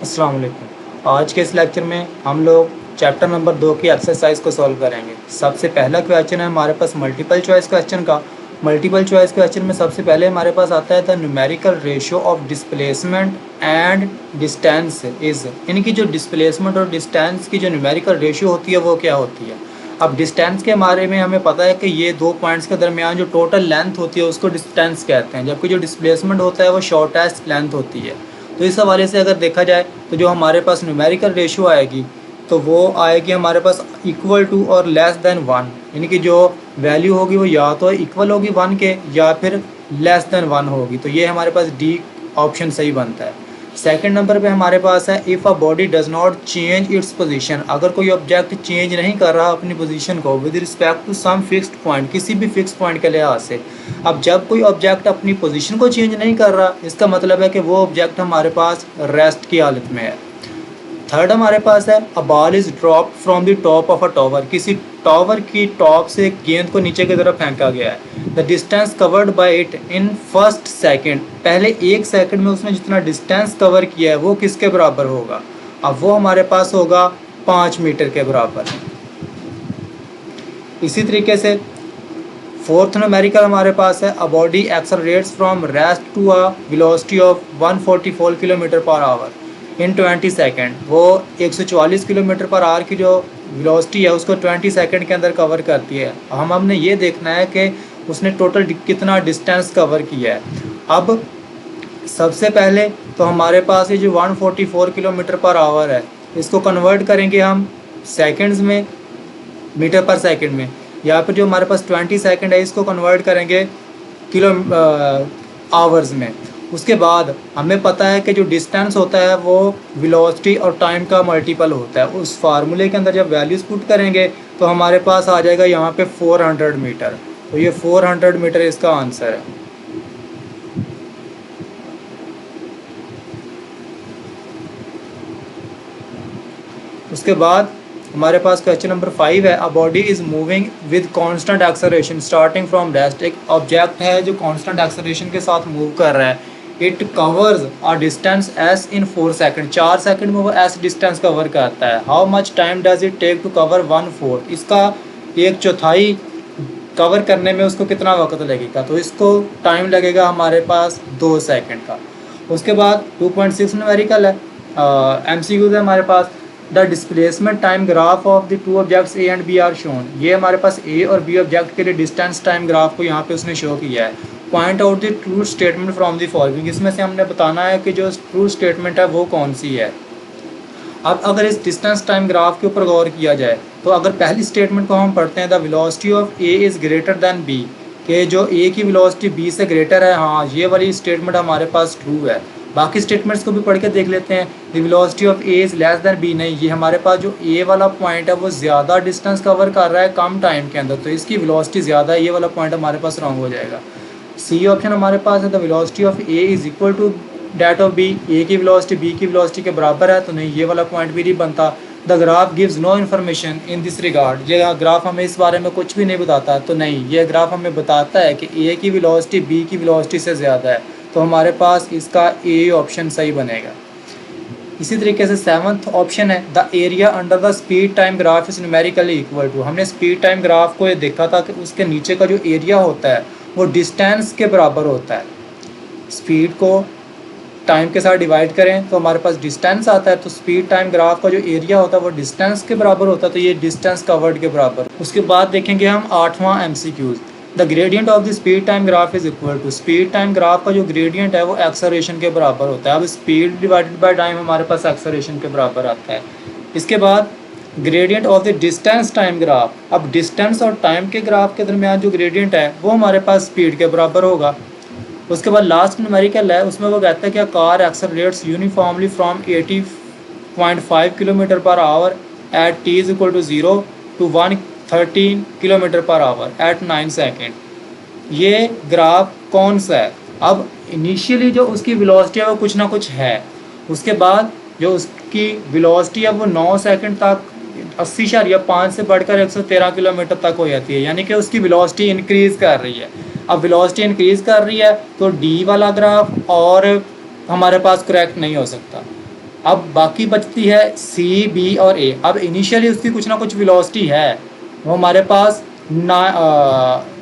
अस्सलाम वालेकुम। आज के इस लेक्चर में हम लोग चैप्टर नंबर 2 की एक्सरसाइज को सॉल्व करेंगे। सबसे पहला क्वेश्चन है हमारे पास मल्टीपल चॉइस क्वेश्चन का। मल्टीपल चॉइस क्वेश्चन में सबसे पहले हमारे पास आता है the numerical ratio of displacement and distance is. इनकी जो डिस्प्लेसमेंट और डिस्टेंस की जो न्यूमेरिकल रेशियो होती है वो क्या होती है। अब डिस्टेंस के बारे में हमें पता है कि ये दो पॉइंट्स के दरमियान जो टोटल लेंथ होती है उसको डिस्टेंस कहते हैं, जबकि जो डिस्प्लेसमेंट होता है वो शॉर्टेस्ट लेंथ होती है। तो इस हवाले से अगर देखा जाए तो जो हमारे पास न्यूमेरिकल रेशियो आएगी तो वो आएगी हमारे पास इक्वल टू और लेस देन 1, यानी कि जो वैल्यू होगी वो या तो इक्वल होगी 1 के या फिर लेस देन 1 होगी। तो ये हमारे पास डी ऑप्शन सही बनता है। सेकंड नंबर पे हमारे पास है if a body does not change its position. अगर कोई ऑब्जेक्ट चेंज नहीं कर रहा अपनी पोजीशन को with respect to some fixed point, किसी भी फिक्स पॉइंट के लिहाज से। अब जब कोई ऑब्जेक्ट अपनी पोजीशन को चेंज नहीं कर रहा, इसका मतलब है कि वो ऑब्जेक्ट हमारे पास रेस्ट की हालत में है। थर्ड हमारे पास है a ball is drop from the top of a tower. किसी टावर की टॉप से गेंद को नीचे की तरफ फेंका गया है। The distance covered by it in first second. पहले 1 सेकंड में उसने जितना डिस्टेंस कवर किया है वो किसके बराबर होगा। अब वो हमारे पास होगा 5 मीटर के बराबर। इसी तरीके से फोर्थ न्यूमेरिकल हमारे पास है a body accelerates from rest to a velocity of 144 kilometre per hour in 20 second. वो 144 किलोमीटर पर आवर की जो वेलोसिटी है उसको 20 सेकेंड के अंदर कवर करती है। हमने ये देखना है कि उसने टोटल कितना डिस्टेंस कवर किया है। अब सबसे पहले तो हमारे पास ये जो 144 किलोमीटर पर आवर है इसको कन्वर्ट करेंगे हम सेकेंड्स में, मीटर पर सेकेंड में। यहाँ पर जो हमारे पास 20 सेकेंड है इसको कन्वर्ट करेंगे किलो आवर्स में। उसके बाद हमें पता है कि जो डिस्टेंस होता है वो वेलोसिटी और टाइम का मल्टीपल होता है। उस फार्मूले के अंदर जब वैल्यूज़ पुट करेंगे तो हमारे पास आ जाएगा यहाँ पे 400 मीटर। तो ये 400 मीटर इसका आंसर है। उसके बाद हमारे पास क्वेश्चन नंबर 5 है a body is moving with constant acceleration starting from rest. एक ऑब्जेक्ट है जो कांस्टेंट एक्सेलरेशन के साथ मूव कर रहा है। It covers a distance S in 4 second. 4 second में वो एस डिस्टेंस कवर करता है। How much time does it take to cover 1/4। इसका 1/4 कवर करने में उसको कितना वक्त लगेगा। तो इसको टाइम लगेगा हमारे पास 2 सेकंड का। उसके बाद 2.6 न्यूमेरिकल है, MCQs है हमारे पास। The displacement time graph of the two objects A and B are shown. ये हमारे पास ए और बी ऑब्जेक्ट के लिए डिस्टेंस टाइम ग्राफ को यहाँ पे उसने शो किया है। Point out the true statement from the following. इसमें से हमने बताना है कि जो ट्रू स्टेटमेंट है वो कौन सी है। अब अगर इस डिस्टेंस टाइम ग्राफ के ऊपर गौर किया जाए तो अगर पहली स्टेटमेंट को हम पढ़ते हैं the velocity of A is greater than B, कि जो ए की वेलोसिटी बी से ग्रेटर है, हाँ ये वाली स्टेटमेंट हमारे पास ट्रू है। बाकी स्टेटमेंट्स को भी पढ़ के देख लेते हैं। The velocity of A is less than B, नहीं, ये हमारे पास जो ए वाला पॉइंट है वो ज़्यादा डिस्टेंस कवर कर रहा है कम टाइम के अंदर, तो इसकी वेलोसिटी ज़्यादा है। ये वाला पॉइंट हमारे पास रॉन्ग हो जाएगा। सी ऑप्शन हमारे पास है the velocity of A is equal to that of B. A की वेलोसिटी बी की वेलोसिटी के बराबर है, तो नहीं, ये वाला पॉइंट भी नहीं बनता। The graph gives no information in this regard. ये ग्राफ हमें इस बारे में कुछ भी नहीं बताता, तो नहीं, ये ग्राफ हमें बताता है कि ए की वेलोसिटी बी की वेलोसिटी से ज़्यादा है, तो हमारे पास इसका ए ऑप्शन सही बनेगा। इसी तरीके से 7th ऑप्शन है the area under the speed time graph is numerically equal to. हमने स्पीड टाइम ग्राफ को ये देखा था कि उसके नीचे का जो एरिया होता है वो डिस्टेंस के बराबर होता है। स्पीड को टाइम के साथ डिवाइड करें तो हमारे पास डिस्टेंस आता है, तो स्पीड टाइम ग्राफ का जो एरिया होता है वो डिस्टेंस के बराबर होता है, तो ये डिस्टेंस कवर्ड के बराबर। उसके बाद देखेंगे हम 8वां MCQs। The gradient of the speed time graph is equal to. Speed time graph का जो ग्रेडियंट है वो एक्सेलरेशन के बराबर होता है। अब स्पीड डिवाइडेड बाय टाइम हमारे पास एक्सेलरेशन के बराबर आता है। इसके बाद gradient of the distance time graph. अब डिस्टेंस और टाइम के ग्राफ के दरमियान जो ग्रेडियंट है वो हमारे पास स्पीड के बराबर होगा। उसके बाद लास्ट न्यूमेरिकल है, उसमें वो कहता है कि car accelerates uniformly from 80.5 kilometre per hour at t is equal to 0 to 113 kilometre per hour at 9 second. ये ग्राफ कौन सा है। अब इनिशियली जो उसकी वेलोसिटी है वो कुछ ना कुछ है, उसके बाद जो उसकी वेलोसिटी है वो 9 सेकंड तक 80.5 से बढ़कर 113 किलोमीटर तक हो जाती है, यानी कि उसकी वेलोसिटी इंक्रीज़ कर रही है। अब वेलोसिटी इंक्रीज़ कर रही है तो डी वाला ग्राफ और हमारे पास करेक्ट नहीं हो सकता। अब बाकी बचती है सी, बी और ए। अब इनिशियली उसकी कुछ ना कुछ वेलोसिटी है, वो हमारे पास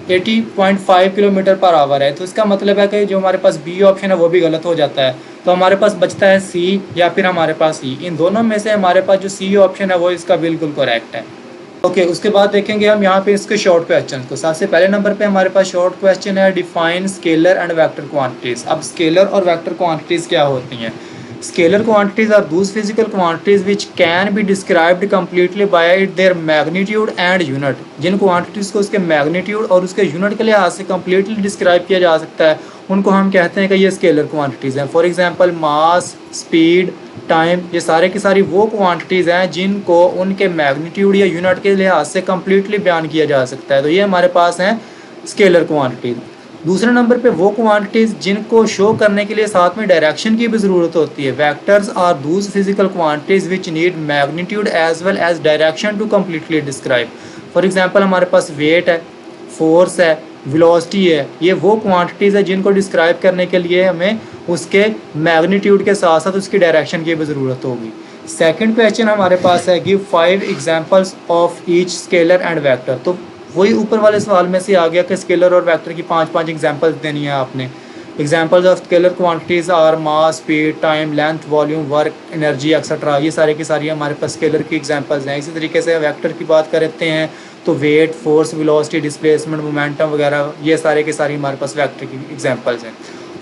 80.5 किलोमीटर पर आवर है। तो इसका मतलब है कि जो हमारे पास बी ऑप्शन है वो भी गलत हो जाता है। तो हमारे पास बचता है सी या फिर हमारे पास ई। इन दोनों में से हमारे पास जो सी ऑप्शन है वो इसका बिल्कुल करेक्ट है। ओके, उसके बाद देखेंगे हम यहाँ पे इसके शॉर्ट क्वेश्चन को। सबसे पहले नंबर पे हमारे पास शॉर्ट क्वेश्चन है define scalar and vector quantities. अब स्केलर और वेक्टर क्वांटिटीज क्या होती हैं? Scalar quantities are those physical quantities which can be described completely by their magnitude and unit। जिन quantities को उसके magnitude और उसके unit के लिहाज से completely describe किया जा सकता है उनको हम कहते हैं कि ये स्केलर quantities हैं। For example mass, speed, time, ये सारे की सारी वो क्वांटिटीज़ हैं जिनको उनके मैग्नीट्यूड या यूनिट के लिहाज से कम्प्लीटली बयान किया जा सकता है। तो ये हमारे पास हैं स्केलर क्वांटिटीज़। दूसरे नंबर पे वो क्वांटिटीज़ जिनको शो करने के लिए साथ में डायरेक्शन की भी ज़रूरत होती है। Vectors are those physical quantities which need magnitude as well as direction to completely describe. For example हमारे पास वेट है, फोर्स है, वेलोसिटी है, ये वो क्वांटिटीज़ है जिनको डिस्क्राइब करने के लिए हमें उसके मैग्नीट्यूड के साथ साथ उसकी डायरेक्शन की भी ज़रूरत होगी। सेकंड क्वेश्चन हमारे पास है give 5 examples of each scalar and vector. तो वही ऊपर वाले सवाल में से आ गया कि स्केलर और वेक्टर की 5 एग्जांपल्स देनी है आपने। Examples of scalar quantities are mass, speed, time, length, volume, work, energy etcetera. ये सारे की सारी हमारे पास स्केलर की एग्जांपल्स हैं। इसी तरीके से वेक्टर की बात करते हैं तो weight, force, velocity, displacement, momentum वगैरह ये सारे की सारी हमारे पास वेक्टर की एग्जांपल्स हैं।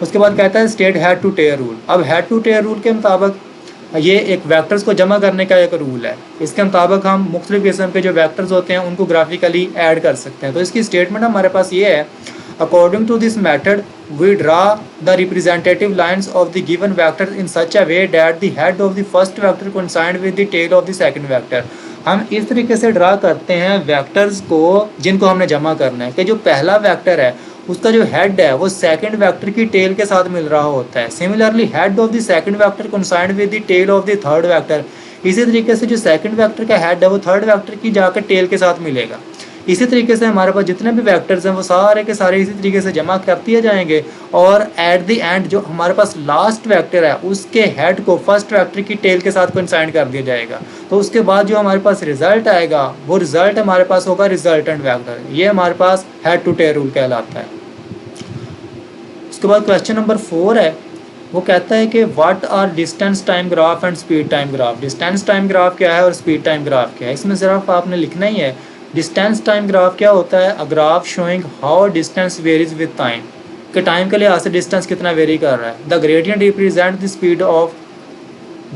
उसके बाद कहता है state head to tail rule. अब हेड टू टेल रूल के मुताबिक ये एक वेक्टर्स को जमा करने का एक रूल है। इसके मुताबिक हम मुख्तलिफ किस्म के जो वेक्टर्स होते हैं उनको ग्राफिकली ऐड कर सकते हैं। तो इसकी स्टेटमेंट हमारे पास ये है according to this method we draw the representative lines of the given vector in such a way that the head of the first vector coincide with the tail of the second vector. हम इस तरीके से draw करते हैं vectors को जिनको हमने जमा करना है कि जो पहला वेक्टर है उसका जो हेड है वो सेकंड वेक्टर की टेल के साथ मिल रहा होता है। Similarly head of the second vector coincide with the tail of the third vector. इसी तरीके से जो सेकंड वेक्टर का हेड है वो थर्ड वेक्टर की जाकर टेल के साथ मिलेगा। इसी तरीके से हमारे पास जितने भी वेक्टर्स हैं वो सारे के सारे इसी तरीके से जमा कर दिए जाएंगे और एट द एंड जो हमारे पास लास्ट वेक्टर है उसके हेड को फर्स्ट वेक्टर की टेल के साथ कोइंसाइड कर दिया जाएगा। तो उसके बाद जो हमारे पास रिजल्ट आएगा वो रिजल्ट हमारे पास होगा रिजल्टेंट वेक्टर। ये हमारे पास हेड टू टेल रूल कहलाता है। उसके बाद क्वेश्चन नंबर 4 है, वो कहता है कि what are distance time graph and speed time graph. Distance time graph क्या है और स्पीड टाइम ग्राफ क्या है, इसमें सिर्फ आपने लिखना ही है। डिस्टेंस टाइम ग्राफ क्या होता है? A graph showing how distance varies with time, कि टाइम के लिहाज से डिस्टेंस कितना वेरी कर रहा है। The gradient represent the speed of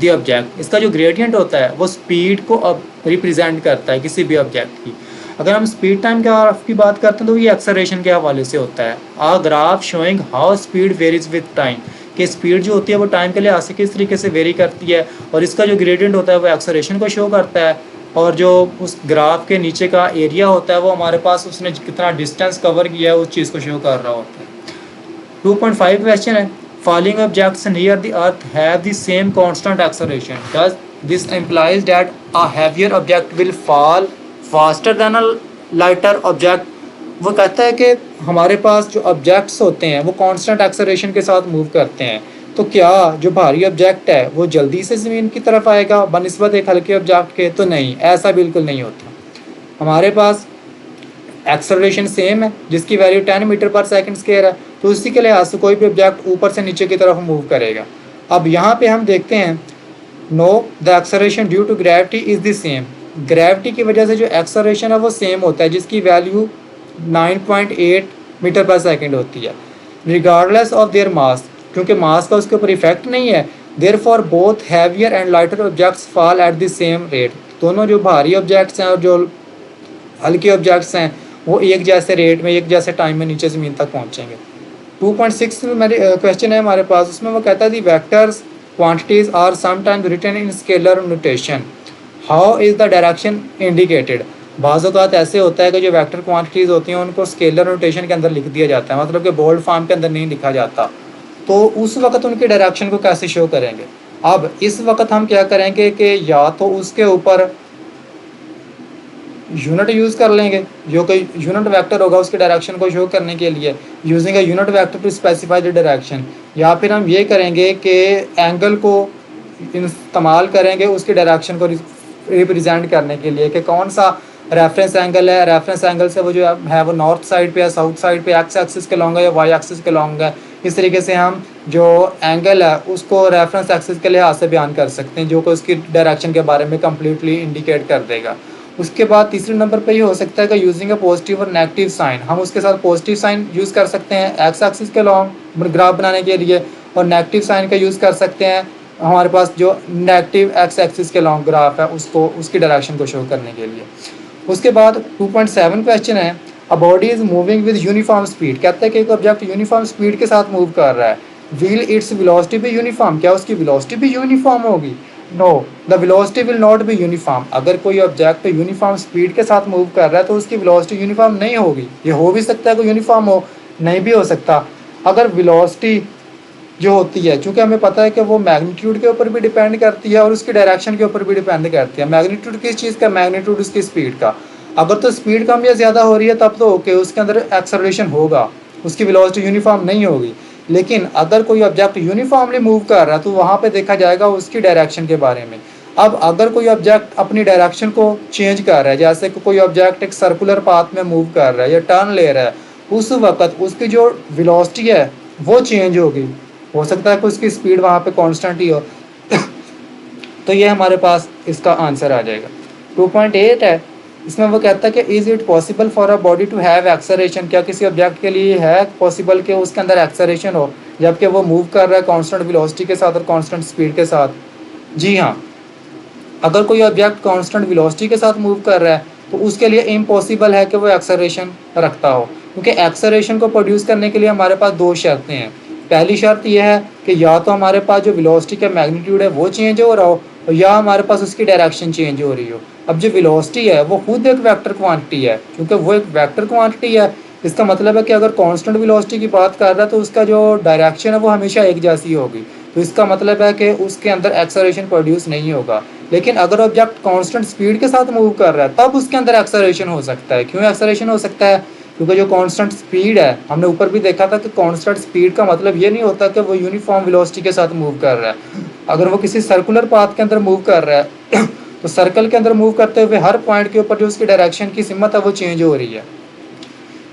the object. इसका जो ग्रेडियंट होता है वो स्पीड को अब रिप्रेजेंट करता है किसी भी ऑब्जेक्ट की। अगर हम स्पीड टाइम ग्राफ की बात करते हैं तो ये एक्सेलरेशन के हवाले से होता है। A graph showing how speed varies with time, कि स्पीड जो होती है वो टाइम के लिहाज से किस तरीके से वेरी करती है और इसका जो ग्रेडियंट होता है वो एक्सेलरेशन को शो करता है। और जो उस ग्राफ के नीचे का एरिया होता है वो हमारे पास उसने कितना डिस्टेंस कवर किया है उस चीज़ को शो कर रहा होता है। 2.5 क्वेश्चन है, falling objects near the earth have the same constant acceleration. Does this implies that a heavier object will fall faster than a lighter object? वो कहता है कि हमारे पास जो ऑब्जेक्ट्स होते हैं वो कांस्टेंट एक्सेलरेशन के साथ मूव करते हैं, तो क्या जो भारी ऑब्जेक्ट है वो जल्दी से ज़मीन की तरफ आएगा बनिस्बत एक हल्के ऑब्जेक्ट के? तो नहीं, ऐसा बिल्कुल नहीं होता। हमारे पास एक्सेलरेशन सेम है जिसकी वैल्यू 10 मीटर पर सेकंड स्क्वायर है, तो उसी के लिहाज से कोई भी ऑब्जेक्ट ऊपर से नीचे की तरफ मूव करेगा। अब यहाँ पे हम देखते हैं no the acceleration due to gravity is the same. Gravity की वजह से जो एक्सेलरेशन है वो सेम होता है जिसकी वैल्यू 9.8 मीटर पर सेकंड होती है रिगार्डलेस ऑफ देयर मास, क्योंकि मास का उसके ऊपर इफेक्ट नहीं है। Therefore both heavier and lighter objects fall at the same rate. दोनों जो भारी ऑब्जेक्ट्स हैं और जो हल्के ऑब्जेक्ट्स हैं वो एक जैसे रेट में एक जैसे टाइम में नीचे ज़मीन तक पहुंचेंगे। 2.6 मेरे क्वेश्चन है हमारे पास, उसमें वो कहता है the vectors quantities are sometimes written in scalar notation, how is the direction indicated. बाज़ औक़ात ऐसे होता है कि जो वेक्टर क्वांटिटीज़ होती हैं उनको स्केलर नोटेशन के अंदर लिख दिया जाता है, मतलब कि बोल्ड फॉर्म के अंदर नहीं लिखा जाता, तो उस वक्त उनकी डायरेक्शन को कैसे शो करेंगे। अब इस वक्त हम क्या करेंगे कि या तो उसके ऊपर यूनिट यूज़ कर लेंगे, जो कोई यूनिट वेक्टर होगा उसके डायरेक्शन को शो करने के लिए using a unit vector to specify the direction, या फिर हम ये करेंगे कि एंगल को इस्तेमाल करेंगे उसकी डायरेक्शन को रिप्रेजेंट करने के लिए कि कौन सा रेफरेंस एंगल है। रेफरेंस एंगल से वो जो है वो नॉर्थ साइड पे है, साउथ साइड पे, एक्स एक्सिस के लॉन्ग है या वाई एक्सिस के लॉन्ग है। इस तरीके से हम जो एंगल है उसको रेफरेंस एक्सिस के लिहाज से बयान कर सकते हैं, जो कि उसकी डायरेक्शन के बारे में कम्प्लीटली इंडिकेट कर देगा। उसके बाद तीसरे नंबर पे ये हो सकता है कि यूजिंग अ पॉजिटिव और नेगेटिव साइन, हम उसके साथ पॉजिटिव साइन यूज़ कर सकते हैं एक्स एक्सिस के लॉन्ग ग्राफ बनाने के लिए, और नेगेटिव साइन का यूज़ कर सकते हैं हमारे पास जो नेगेटिव एक्स एक्सिस के लॉन्ग ग्राफ है उसको उसकी डायरेक्शन को शो करने के लिए। उसके बाद 2.7 क्वेश्चन है, a body is moving with uniform speed. कहता है कि एक ऑब्जेक्ट यूनिफॉर्म स्पीड के साथ मूव कर रहा है, विल इट्स वेलोसिटी भी यूनिफॉर्म, क्या उसकी वेलोसिटी भी यूनिफॉर्म होगी? No, the velocity will not be uniform. अगर कोई ऑब्जेक्ट यूनिफॉर्म स्पीड के साथ मूव कर रहा है तो उसकी वेलोसिटी यूनिफॉर्म नहीं होगी। ये हो भी सकता है कि यूनिफॉर्म हो, नहीं भी हो सकता। अगर वेलोसिटी जो होती है, चूँकि हमें पता है कि वो मैग्नीट्यूड के ऊपर भी डिपेंड करती है और उसकी डायरेक्शन के ऊपर भी डिपेंड करती है। मैग्नीट्यूड किस चीज़ का? मैग्नीट्यूड उसकी स्पीड का। अगर तो स्पीड कम या ज़्यादा हो रही है तब तो ओके, उसके अंदर एक्सेलरेशन होगा, उसकी वेलोसिटी यूनिफॉर्म नहीं होगी। लेकिन अगर कोई ऑब्जेक्ट यूनिफॉर्मली मूव कर रहा है तो वहाँ पे देखा जाएगा उसकी डायरेक्शन के बारे में। अब अगर कोई ऑब्जेक्ट अपनी डायरेक्शन को चेंज कर रहा है, जैसे कि कोई ऑब्जेक्ट एक सर्कुलर पाथ में मूव कर रहा है या टर्न ले रहा है, उस वक्त उसकी जो वेलोसिटी है वो चेंज होगी। हो सकता है कि उसकी स्पीड वहाँ पे कांस्टेंट ही हो। तो ये हमारे पास इसका आंसर आ जाएगा। 2.8 है, इसमें वो कहता है कि is it possible for a body to have acceleration, क्या किसी ऑब्जेक्ट के लिए है पॉसिबल कि उसके अंदर एक्सेलरेशन हो जबकि वो मूव कर रहा है कांस्टेंट वेलोसिटी के साथ और कांस्टेंट स्पीड के साथ? जी हाँ, अगर कोई ऑब्जेक्ट कांस्टेंट वेलोसिटी के साथ मूव कर रहा है तो उसके लिए इम्पॉसिबल है कि वो एक्सेलरेशन रखता हो, क्योंकि एक्सेलरेशन को प्रोड्यूस करने के लिए हमारे पास दो शर्तें हैं। पहली शर्त यह है कि या तो हमारे पास जो वेलोसिटी का मैग्नीट्यूड है वो चेंज हो रहा हो, और या हमारे पास उसकी डायरेक्शन चेंज हो रही हो। अब जो वेलोसिटी है वो खुद एक वेक्टर क्वांटिटी है, क्योंकि वो एक वेक्टर क्वांटिटी है, इसका मतलब है कि अगर कांस्टेंट वेलोसिटी की बात कर रहा है तो उसका जो डायरेक्शन है वो हमेशा एक जैसी होगी। तो इसका मतलब है कि उसके अंदर एक्सेलरेशन प्रोड्यूस नहीं होगा। लेकिन अगर ऑब्जेक्ट कांस्टेंट स्पीड के साथ मूव कर रहा है तब उसके अंदर एक्सेलरेशन हो सकता है। क्यों एक्सेलरेशन हो सकता है? क्योंकि जो कांस्टेंट स्पीड है, हमने ऊपर भी देखा था कि कांस्टेंट स्पीड का मतलब ये नहीं होता कि वो यूनिफॉर्म वेलोसिटी के साथ मूव कर रहा है। अगर वो किसी सर्कुलर पाथ के अंदर मूव कर रहा है तो सर्कल के अंदर मूव करते हुए हर पॉइंट के ऊपर जो उसकी डायरेक्शन की सिमत है वो चेंज हो रही है।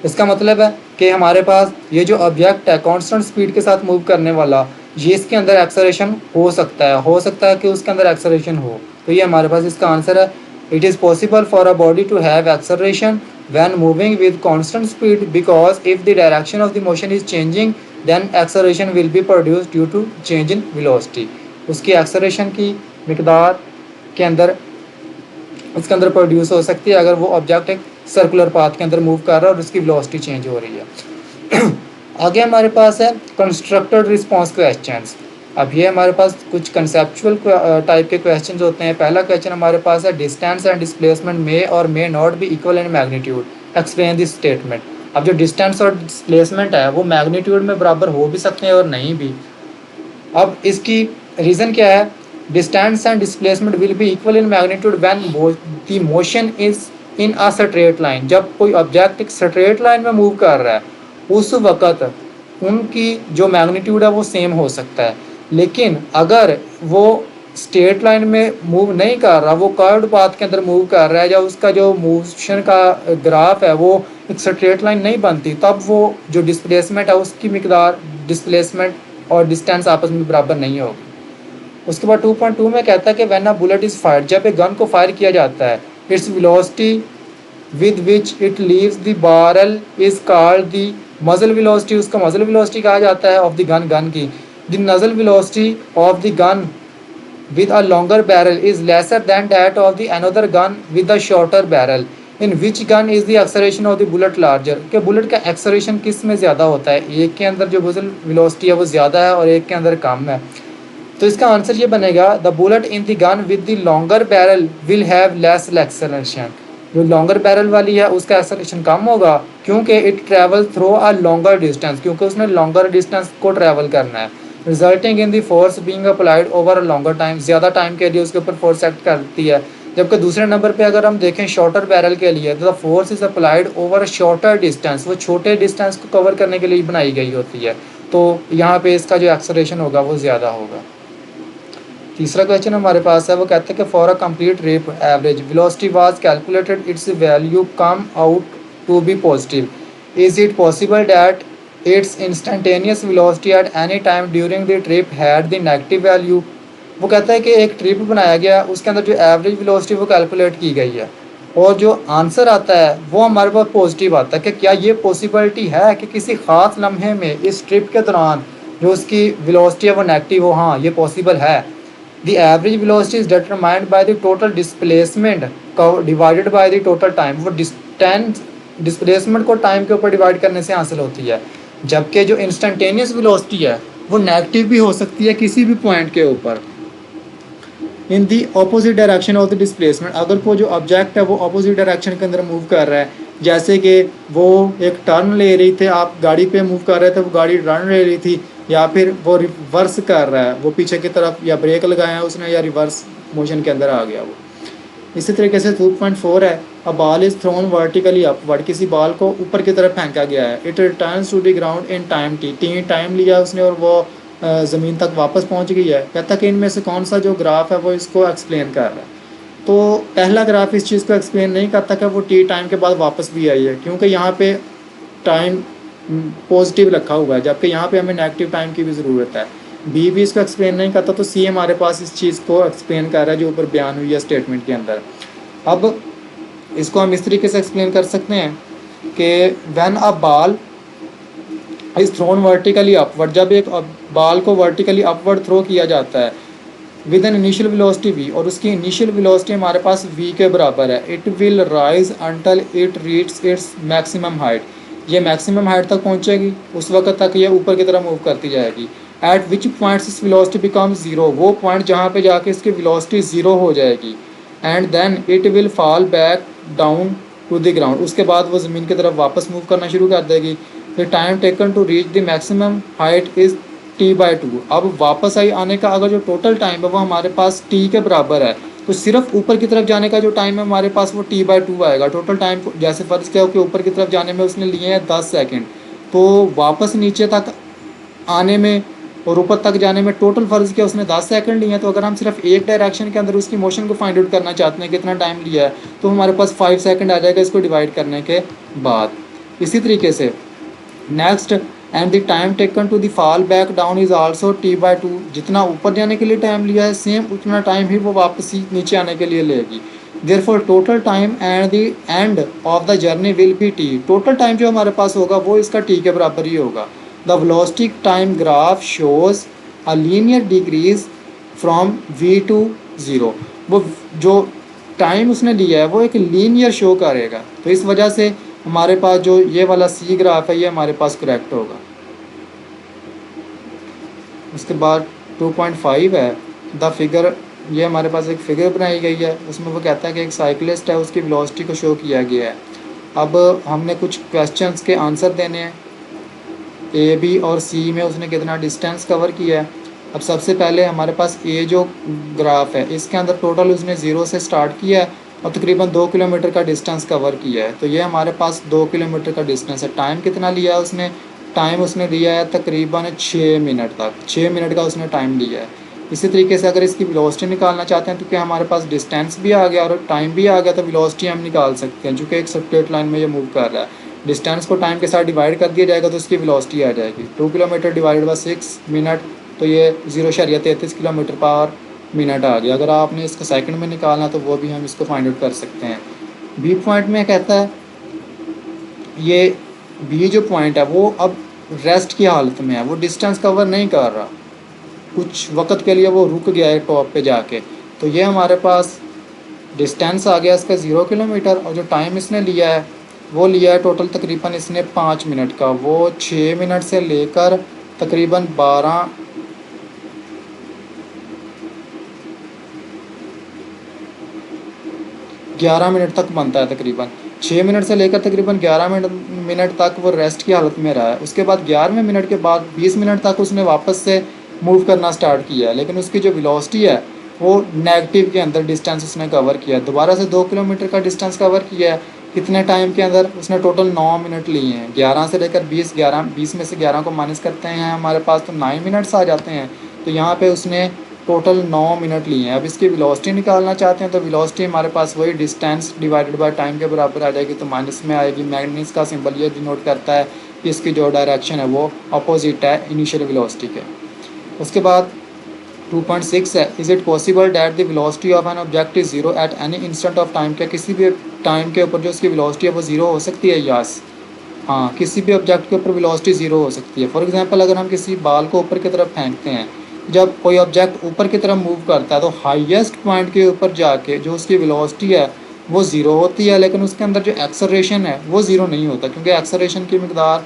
इसका मतलब है कि हमारे पास ये जो ऑब्जेक्ट है कांस्टेंट स्पीड के साथ मूव करने वाला, ये इसके अंदर एक्सेलरेशन हो सकता है कि उसके अंदर एक्सेलरेशन हो। तो ये हमारे पास इसका आंसर है। It is possible for a body to have acceleration when moving with constant speed because if the direction of the motion is changing then acceleration will be produced due to change in velocity. उसकी acceleration की मिकदार के अंदर उसके अंदर produce हो सकती है अगर वो ऑब्जेक्ट एक सर्कुलर पाथ के अंदर मूव कर रहा है और उसकी वेलोसिटी चेंज हो रही है। आगे हमारे पास है कंस्ट्रक्टेड रिस्पांस क्वेश्चंस। अब ये हमारे पास कुछ कंसेप्चुअल टाइप के क्वेश्चंस होते हैं। पहला क्वेश्चन हमारे पास है डिस्टेंस एंड डिस्प्लेसमेंट मे और may not be equal in magnitude, explain this statement. अब जो डिस्टेंस और डिस्प्लेसमेंट है वो मैग्नीट्यूड में बराबर हो भी सकते हैं और नहीं भी। अब इसकी रीज़न क्या है? Distance and displacement will be equal in magnitude when the motion is in a straight line. जब कोई ऑब्जेक्ट एक स्ट्रेट लाइन में मूव कर रहा है उस वक़्त उनकी जो मैग्नीट्यूड है वो सेम हो सकता है। लेकिन अगर वो स्ट्रेट लाइन में मूव नहीं कर रहा, वो कर्व्ड पाथ के अंदर मूव कर रहा है, या उसका जो मोशन का ग्राफ है वो एक स्ट्रेट लाइन नहीं बनती, तब वो जो डिस्प्लेसमेंट है उसकी मिकदार डिस्प्लेसमेंट और डिस्टेंस आपस में बराबर नहीं होगी। उसके बाद 2.2 में कहता है कि when a bullet is fired, जब एक गन को फायर किया जाता है, its velocity with which it leaves the barrel is called the मजल वेलोसिटी। उसका मजल वेलोसिटी कहा जाता है ऑफ द गन की। The nasal velocity of the gun with a longer barrel is lesser than that of the another gun with a shorter barrel. In which gun is the acceleration of the bullet larger? कि bullet का acceleration किस में ज़्यादा होता है? एक के अंदर जो मजल वेलोसिटी है वो ज़्यादा है और एक के अंदर कम है। तो इसका आंसर ये बनेगा the bullet in the gun with the longer barrel will have less acceleration. जो लॉन्गर बैरल वाली है उसका एक्सेलरेशन कम होगा क्योंकि it travel through a longer distance, क्योंकि उसने लॉन्गर डिस्टेंस को ट्रैवल करना है। Resulting in the force being applied over a longer time, ज़्यादा टाइम के लिए उसके ऊपर फोर्स एक्ट करती है। जबकि दूसरे नंबर पे अगर हम देखें शॉर्टर बैरल के लिए तो the force is applied over a shorter distance, वो छोटे डिस्टेंस को कवर करने के लिए बनाई गई होती है। तो यहाँ पे इसका जो एक्सेलरेशन होगा वो ज़्यादा होगा। तीसरा क्वेश्चन हमारे पास है, वो कहते हैं कि for a complete trip average velocity was calculated, its value come out to be positive, is it possible that its instantaneous velocity at any time during the trip had the negative value. वो कहता है कि एक trip बनाया गया, उसके अंदर जो एवरेज वेलोसिटी वो कैलकुलेट की गई है और जो आंसर आता है वो हमारे पास पॉजिटिव आता है कि क्या ये पॉसिबिलिटी है कि किसी ख़ास लम्हे में इस ट्रिप के दौरान जो उसकी वेलोसिटी है वो नेगेटिव हो। हाँ, ये पॉसिबल है। The average velocity is determined by the total displacement divided by the total time. वो डिस्टेंस डिस्प्लेसमेंट को टाइम के ऊपर डिवाइड करने से हासिल होती है, जबकि जो इंस्टेंटेनियस वेलोसिटी है वो नेगेटिव भी हो सकती है किसी भी पॉइंट के ऊपर। In the opposite direction of the displacement, अगर वो जो ऑब्जेक्ट है वो अपोजिट डायरेक्शन के अंदर मूव कर रहा है, जैसे कि वो एक टर्न ले रही थी, आप गाड़ी पे मूव कर रहे थे, वो गाड़ी टर्न ले रही थी, या फिर वो रिवर्स कर रहा है, वो पीछे की तरफ या ब्रेक लगाया है उसने या रिवर्स मोशन के अंदर आ गया वो। इसी तरीके से 2.4 है, a ball is thrown vertically upward, किसी बॉल को ऊपर की तरफ फेंका गया है, it returns to the ground in time T time लिया उसने और वो ज़मीन तक वापस पहुंच गई है। कहता कि इनमें से कौन सा जो ग्राफ है वो इसको एक्सप्लेन कर रहा है। तो पहला ग्राफ इस चीज़ को एक्सप्लेन नहीं करता कि वो टी टाइम के बाद वापस भी आई है, क्योंकि यहाँ पे टाइम पॉजिटिव रखा हुआ है, जबकि यहाँ पे हमें नेगेटिव टाइम की भी ज़रूरत है। बी भी इसको एक्सप्लेन नहीं करता, तो सी हमारे पास इस चीज़ को एक्सप्लेन कर रहा है जो ऊपर बयान हुई है स्टेटमेंट के अंदर। अब इसको हम इस तरीके से एक्सप्लेन कर सकते हैं कि when a ball is thrown vertically upward, जब एक बॉल को वर्टिकली अपवर्ड थ्रो किया जाता है with an initial velocity v, और उसकी इनिशियल वेलोसिटी हमारे पास v के बराबर है, it will rise until it reach its maximum height, ये मैक्सिमम हाइट तक पहुंचेगी, उस वक्त तक ये ऊपर की तरफ मूव करती जाएगी। At which points is velocity become zero, वो पॉइंट जहाँ पे जाके इसकी वेलोसिटी ज़ीरो हो जाएगी, and then it will fall back down to the ground, उसके बाद वो ज़मीन की तरफ वापस मूव करना शुरू कर देगी। The time taken to reach the maximum height is t/2। अब वापस आई आने का अगर जो टोटल टाइम है वो हमारे पास t के बराबर है, तो सिर्फ ऊपर की तरफ जाने का जो टाइम है हमारे पास वो t/2 आएगा। टोटल टाइम जैसे फ़र्ज़ किया हो कि ऊपर की तरफ जाने में उसने लिए हैं 10 सेकंड, तो वापस नीचे तक आने में और ऊपर तक जाने में टोटल फ़र्ज़ किया उसने 10 सेकंड लिए हैं। तो अगर हम सिर्फ एक डायरेक्शन के अंदर उसकी मोशन को फाइंड आउट करना चाहते हैं कितना टाइम लिया है, तो हमारे पास 5 सेकंड आ जाएगा इसको डिवाइड करने के बाद। इसी तरीके से next, and the time taken to the fall back down is also t/2, जितना ऊपर जाने के लिए टाइम लिया है सेम उतना टाइम ही वो वापस ही नीचे आने के लिए लेगी। Therefore total time and the end of the journey will be t, total time जो हमारे पास होगा वो इसका t के बराबर ही होगा। The velocity time graph shows a linear decrease from v to 0, वो जो टाइम उसने लिया है वो एक लीनियर शो करेगा, तो इस वजह से हमारे पास जो ये वाला सी ग्राफ है ये हमारे पास करेक्ट होगा। उसके बाद 2.5 है, द फिगर, ये हमारे पास एक फ़िगर बनाई गई है, उसमें वो कहता है कि एक साइकिलिस्ट है उसकी वेलोसिटी को शो किया गया है। अब हमने कुछ क्वेश्चंस के आंसर देने हैं, ए बी और सी में उसने कितना डिस्टेंस कवर किया है। अब सबसे पहले हमारे पास ए जो ग्राफ है इसके अंदर टोटल उसने 0 से स्टार्ट किया है और तकरीबन 2 किलोमीटर का डिस्टेंस कवर किया है, तो ये हमारे पास 2 किलोमीटर का डिस्टेंस है। टाइम कितना लिया है उसने, टाइम उसने लिया है तकरीबन 6 मिनट तक, 6 मिनट का उसने टाइम लिया है। इसी तरीके से अगर इसकी वेलोसिटी निकालना चाहते हैं तो क्या हमारे पास डिस्टेंस भी आ गया और टाइम भी आ गया, तो वेलोसिटी हम निकाल सकते हैं, चूँकि एक स्ट्रेट लाइन में ये मूव कर रहा है। डिस्टेंस को टाइम के साथ डिवाइड कर दिया जाएगा तो इसकी वेलोसिटी आ जाएगी। 2 किलोमीटर डिवाइडेड बाई 6 मिनट, तो ये 0.33 किलोमीटर पर मिनट आ गया। अगर आपने इसको सेकंड में निकालना तो वो भी हम इसको फाइंड आउट कर सकते हैं। बी पॉइंट में कहता है, ये बी जो पॉइंट है वो अब रेस्ट की हालत में है, वो डिस्टेंस कवर नहीं कर रहा, कुछ वक्त के लिए वो रुक गया है टॉप पे जाके, तो ये हमारे पास डिस्टेंस आ गया इसका 0 किलोमीटर, और जो टाइम इसने लिया है वो लिया है टोटल तकरीबन इसने 5 मिनट का, वो 6 मिनट से लेकर तकरीबन 11 मिनट तक बनता है। तकरीबन 6 मिनट से लेकर तकरीबन 11 मिनट तक वो रेस्ट की हालत में रहा है। उसके बाद 11वें मिनट के बाद 20 मिनट तक उसने वापस से मूव करना स्टार्ट किया है, लेकिन उसकी जो वेलोसिटी है वो नेगेटिव के अंदर डिस्टेंस उसने कवर किया है। दोबारा से 2 किलोमीटर का डिस्टेंस कवर किया है, कितने टाइम के अंदर, उसने टोटल 9 मिनट लिए हैं। 11 से लेकर 20 में से 11 को माइनस करते हैं हमारे पास तो 9 मिनट्स आ जाते हैं, तो यहाँ पे उसने टोटल 9 मिनट लिए हैं। अब इसकी वेलोसिटी निकालना चाहते हैं तो वेलोसिटी हमारे पास वही डिस्टेंस डिवाइडेड बाय टाइम के बराबर आ जाएगी, तो माइनस में आएगी। मैग्नीस का सिंबल ये डिनोट करता है कि इसकी जो डायरेक्शन है वो अपोजिट है इनिशियल वेलोसिटी के। उसके बाद 2.6 है, is it possible that the velocity of an object is zero at any instant of time, क्या किसी भी टाइम के ऊपर जो उसकी वेलोसिटी है वो ज़ीरो हो सकती है? यस, हाँ, किसी भी ऑब्जेक्ट के ऊपर वेलोसिटी ज़ीरो हो सकती है। फॉर एग्जांपल अगर हम किसी बाल को ऊपर की तरफ फेंकते हैं, जब कोई ऑब्जेक्ट ऊपर की तरफ मूव करता है तो हाईएस्ट पॉइंट के ऊपर जाके जो उसकी वेलोसिटी है वो ज़ीरो होती है, लेकिन उसके अंदर जो एक्सेलरेशन है वो ज़ीरो नहीं होता, क्योंकि एक्सेलरेशन की मकदार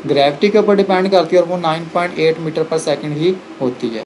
ग्रेविटी के ऊपर डिपेंड करती है और वो 9.8 मीटर पर सेकंड ही होती है।